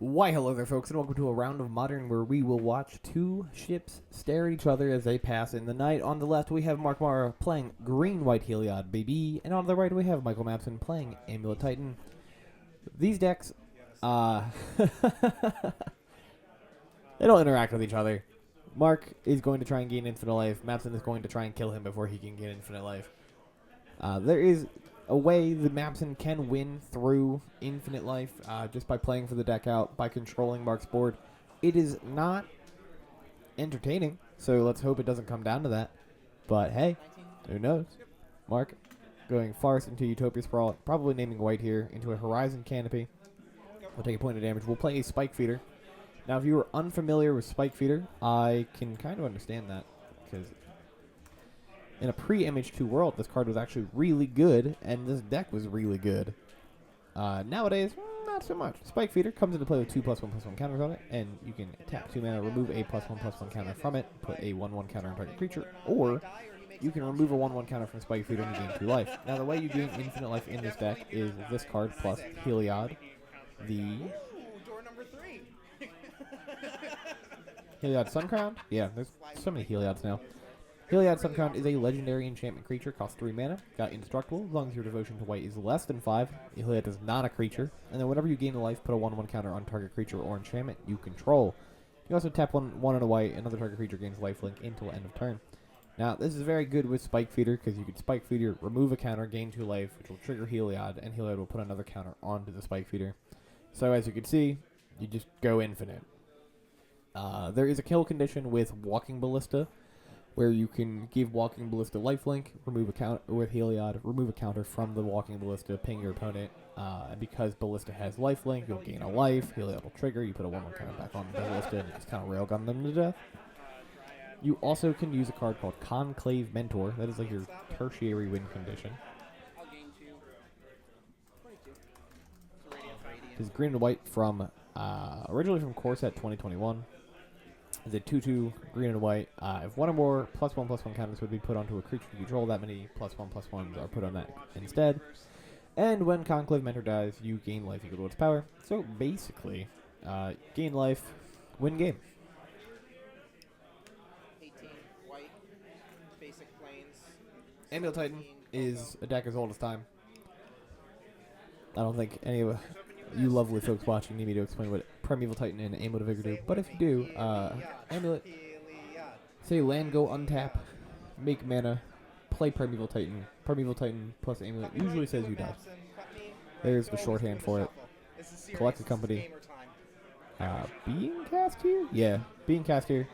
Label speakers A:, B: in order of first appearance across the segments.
A: Why, hello there, folks, and welcome to a round of Modern where we will watch two ships stare at each other as they pass in the night. On the left, we have Mark Mara playing Green-White Heliod, baby, and on the right, we have Michael Mapson playing Amulet Titan. These decks, they don't interact with each other. Mark is going to try and gain infinite life. Mapson is going to try and kill him before he can gain infinite life. There is a way that Mapson can win through infinite life just by playing for the deck out, by controlling Mark's board. It is not entertaining, so let's hope it doesn't come down to that. But hey, who knows? Mark going Forest into Utopia Sprawl, probably naming white here, into a Horizon Canopy. We'll take a point of damage. We'll play a Spike Feeder. Now, if you were unfamiliar with Spike Feeder, I can kind of understand that, because in a pre-MH2 world, this card was actually really good, and this deck was really good. Nowadays, not so much. Spike Feeder comes into play with 2+1/+1 counters on it, and you can tap 2 mana, remove a +1/+1 counter from it, put a 1/1 counter on target creature, or you can remove a 1/1 counter from Spike Feeder and you gain 2 life. Now, the way you gain infinite life in this deck is this card plus Heliod, the
B: Door number 3.
A: Heliod Suncrown? Yeah, there's so many Heliods now. Heliod Suncrown is a legendary enchantment creature, costs 3 mana, got indestructible, as long as your devotion to white is less than 5. Heliod is not a creature, and then whenever you gain a life, put a 1/1 counter on target creature or enchantment you control. You also tap one in a white, another target creature gains lifelink until end of turn. Now, this is very good with Spike Feeder, because you can Spike Feeder, remove a counter, gain 2 life, which will trigger Heliod, and Heliod will put another counter onto the Spike Feeder. So as you can see, you just go infinite. There is a kill condition with Walking Ballista, where you can give Walking Ballista lifelink, remove a counter with Heliod, remove a counter from the Walking Ballista, ping your opponent, and because Ballista has lifelink, you'll gain a life, Heliod will trigger, you put a 1/1 counter back on the Ballista, and you just kind of railgun them to death. You also can use a card called Conclave Mentor, that is like your tertiary win condition.
B: I'll gain 2. 22. So radiant for 80.
A: This is green and white from, originally from Core Set 2021. Is a 2/2 green and white. If one or more +1/+1 counters would be put onto a creature you control, that many +1/+1s are put on that instead. And when Conclave Mentor dies, you gain life equal to its power. So basically, gain life, win game.
B: 18. White. Basic planes.
A: Amulet Titan
B: 17.
A: is a deck as old as time. I don't think any of you lovely folks watching need me to explain what Primeval Titan and Amulet of Vigor do, but if you do, Amulet,
B: Heliod.
A: say land, go untap, make mana, play Primeval Titan. Primeval Titan plus Amulet usually says you die. There's the shorthand for it. Collected Company. Being cast here? Yeah, being cast here.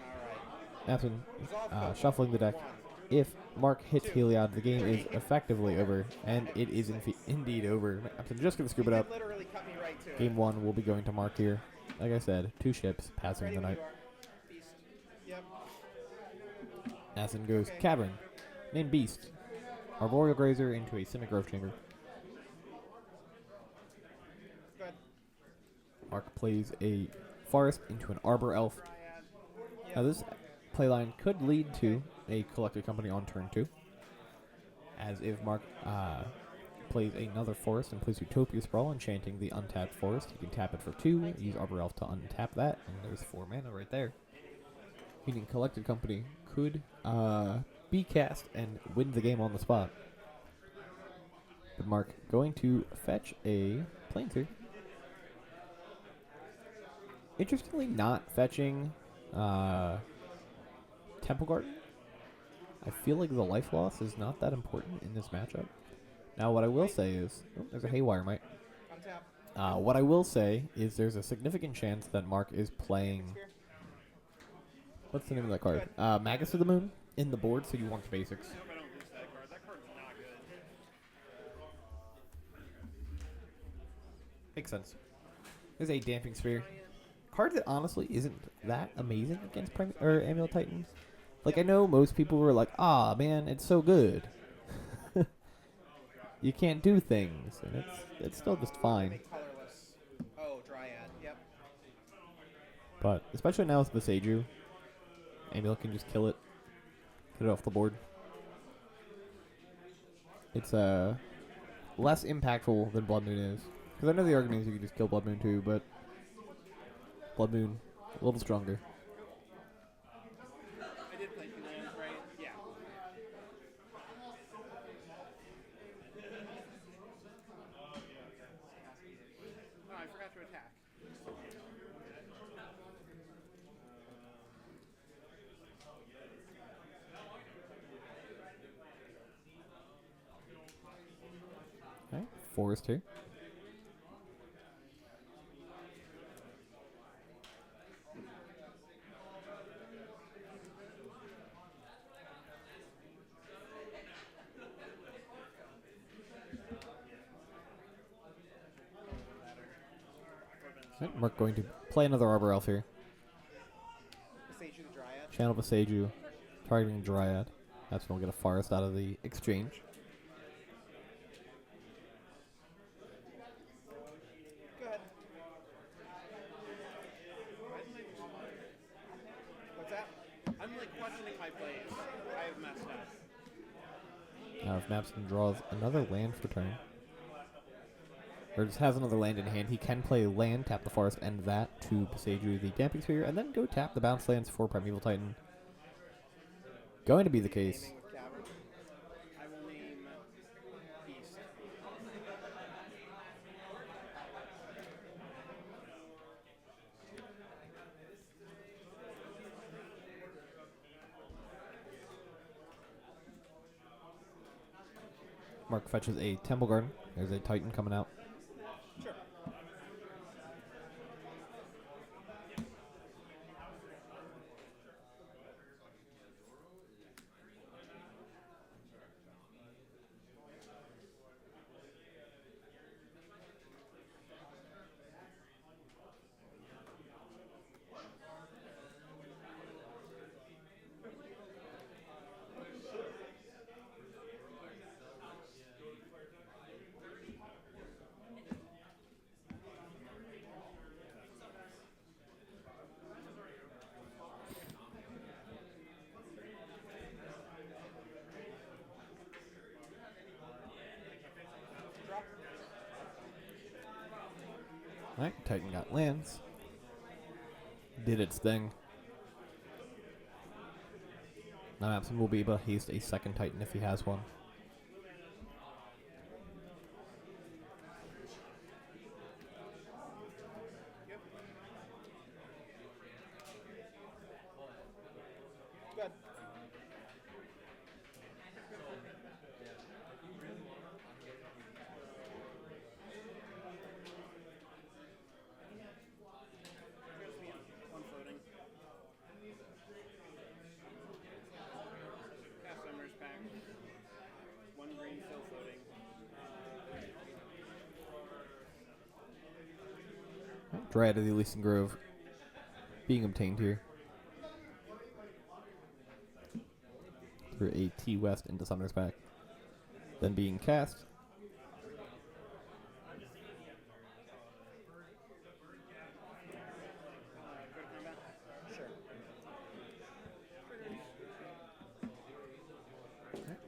A: Mapson, shuffling the deck. If Mark hits Heliod, the game is effectively over, and it is indeed over. Mapson just going to scoop it up. Game 1 will be going to Mark here. Like I said, 2 ships passing the night.
B: Yep.
A: Mapson goes Cavern, named Beast. Arboreal Grazer into a Simic Growth Chamber.
B: Good.
A: Mark plays a Forest into an Arbor Elf. Now this playline could lead to a Collected Company on turn 2. As if Mark plays another Forest and plays Utopia Sprawl, enchanting the untapped Forest. You can tap it for 2, use Arbor Elf to untap that, and there's 4 mana right there. Meaning Collected Company could be cast and win the game on the spot. But Mark going to fetch a Planeswalker. Interestingly, not fetching Temple Garden. I feel like the life loss is not that important in this matchup. Now, what I will say is, there's a Haywire Mite.
B: Untap.
A: What I will say is there's a significant chance that Mark is playing. What's the name of that card? Magus of the Moon in the board, so you want the basics. Makes sense. There's a Damping Sphere. Card that honestly isn't that amazing against Amulet Titans. Like, I know most people were like, ah, man, it's so good. You can't do things, and it's still just fine.
B: Colorless. Oh, Dryad. Yep.
A: But especially now with Viseju, Amulet can just kill it, get it off the board. It's less impactful than Blood Moon is, because I know the argument is you can just kill Blood Moon too, but Blood Moon, a little stronger.
B: I did play 2 lands, right? Yeah. Oh, I forgot to attack.
A: Okay, forest here. Right, Mark going to play another Arbor Elf here.
B: Sage the Dryad.
A: Channel Viseju, targeting Dryad. That's when we'll get a forest out of the exchange.
B: Go ahead. What's that? I'm like questioning my plays. I have messed up.
A: Now if Mapson draws another land for turn, or just has another land in hand, he can play land, tap the forest, end that to Viseju the Damping Sphere, and then go tap the bounce lands for Primeval Titan. Going to be the case.
B: Naming with Cavern. I will name Beast.
A: Mark fetches a Temple Garden. There's a Titan coming out.
B: Sure. Draw.
A: Alright, Titan got lands. Did its thing. Now Mapson will be able to haste a second Titan if he has one.
B: Yep. Good. One floating. Cast Summer's back. One green still floating.
A: Dryad of the Elysian Grove being obtained here. Through a T West into Sumner's back. Then being cast.
B: Go to combat. Sure.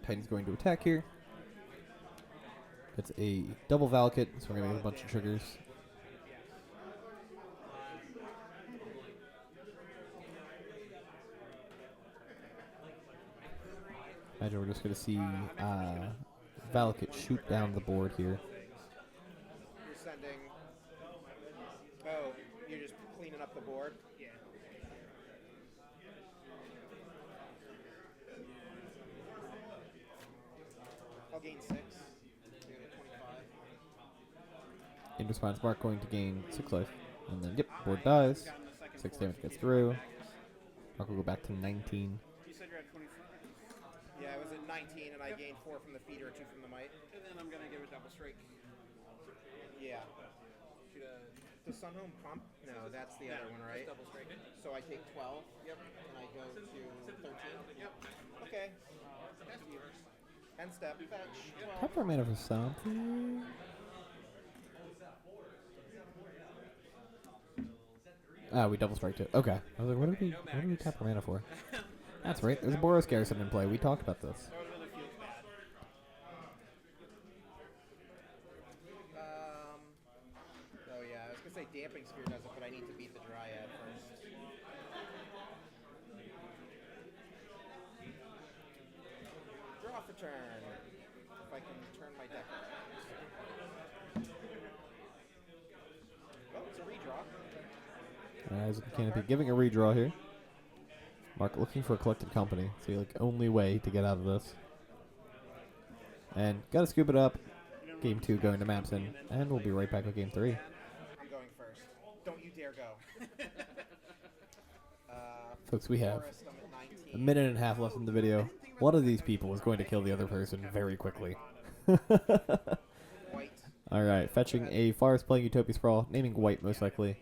A: Titan's going to attack here. It's a double Valakut, so we're going to get a bunch of triggers. Imagine we're just going to see Valakut shoot down the board here.
B: You're sending. Oh, you're just cleaning up the board? Yeah. I'll gain 6. So you have 25.
A: In response, Mark going to gain 6 life. And then, yep, board dies. 6 damage gets through. Mark will go back to 19.
B: You said you're at 25. Yeah, I was at 19 and I gained 4 from the feeder, 2 from the might. And then I'm going to give a double strike. Yeah. Shoot a... Does Sunhome pump? No, that's the other one, right? Double strike. So I take 12. Yep. And I go to 13. Yep. Okay. End step. Fetch. 12.
A: Pepper mana for something. Ah, we double striked it. Okay. I was like, what do we tap our mana for? That's right. There's a Boros Garrison in play. We talked about this.
B: That really feels bad. Oh yeah, I was gonna say Damping Sphere does it, but I need to beat the Dryad first. Draw for turn. If I can turn my deck around. Oh, it's a redraw.
A: As Canopy giving a redraw here. Mark looking for a collected company. It's the like only way to get out of this. And gotta scoop it up. Game 2 going to Mapson, and we'll be right back with Game 3.
B: I'm going first. Don't you dare go.
A: Folks, we have
B: Forest, I'm at 19.
A: a minute and a half left in the video. One of these people is going to kill the other person very quickly.
B: White.
A: Alright, fetching a Forest playing Utopia Sprawl, naming White most likely.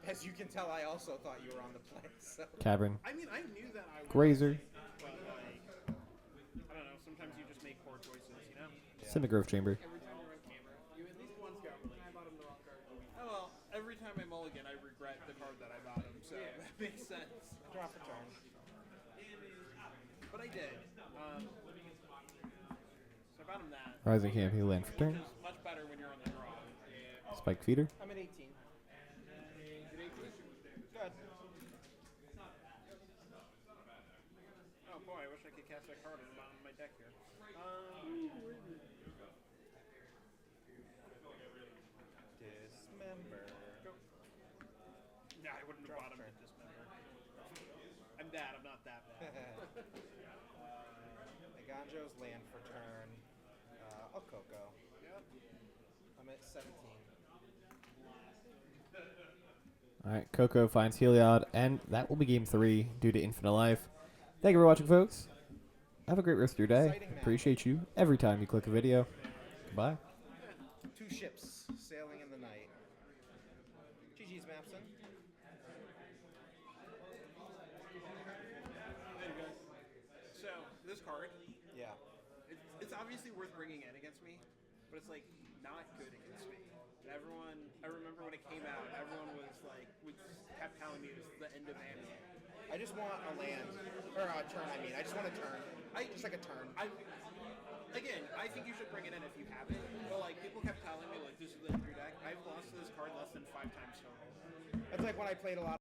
B: As you can tell, I also thought you were on the play. So.
A: Cavern.
C: I mean, I knew that I was.
A: Grazer.
C: But, like, I don't know. Sometimes you just make poor choices, you know?
B: Yeah.
A: Cinegrove Chamber.
C: Every time you're on camera, you at least once go, I bought him the wrong card. Oh, well, every time I mulligan, I regret the card that I bought him, so that makes sense.
B: Draw for turn.
C: But I did. So I bought him that.
A: Rising Canopy land for turn.
C: Which is much better when you're on the draw.
A: Spike Feeder.
B: I'm at 18. Good.
C: Oh boy, I wish I could cast that card on the bottom of my deck here.
B: Dismember.
C: Go. Yeah, I wouldn't have bought him to dismember. I'm bad, I'm not that bad.
B: Naganjo's land for turn. I'll Coco.
C: Yep.
B: I'm at 17.
A: Alright, Coco finds Heliod, and that will be Game 3 due to Infinite Life. Thank you for watching, folks. Have a great rest of your day.
B: Exciting match.
A: Appreciate you every time you click a video. Goodbye.
B: 2 ships sailing in the night. GG's, Mapson.
C: Hey guys. So, this card,
B: Yeah.
C: it's obviously worth bringing in against me, but it's like not good against me. And everyone, I remember when it came out, everyone was like, kept telling me it was the end of Amulet.
B: I just want a land. Or a turn, I mean. I just want a turn. Just like a turn.
C: Again, I think you should bring it in if you have it. But like, people kept telling me like, this is the your deck. I've lost to this card less than 5 times total.
B: That's like when I played a lot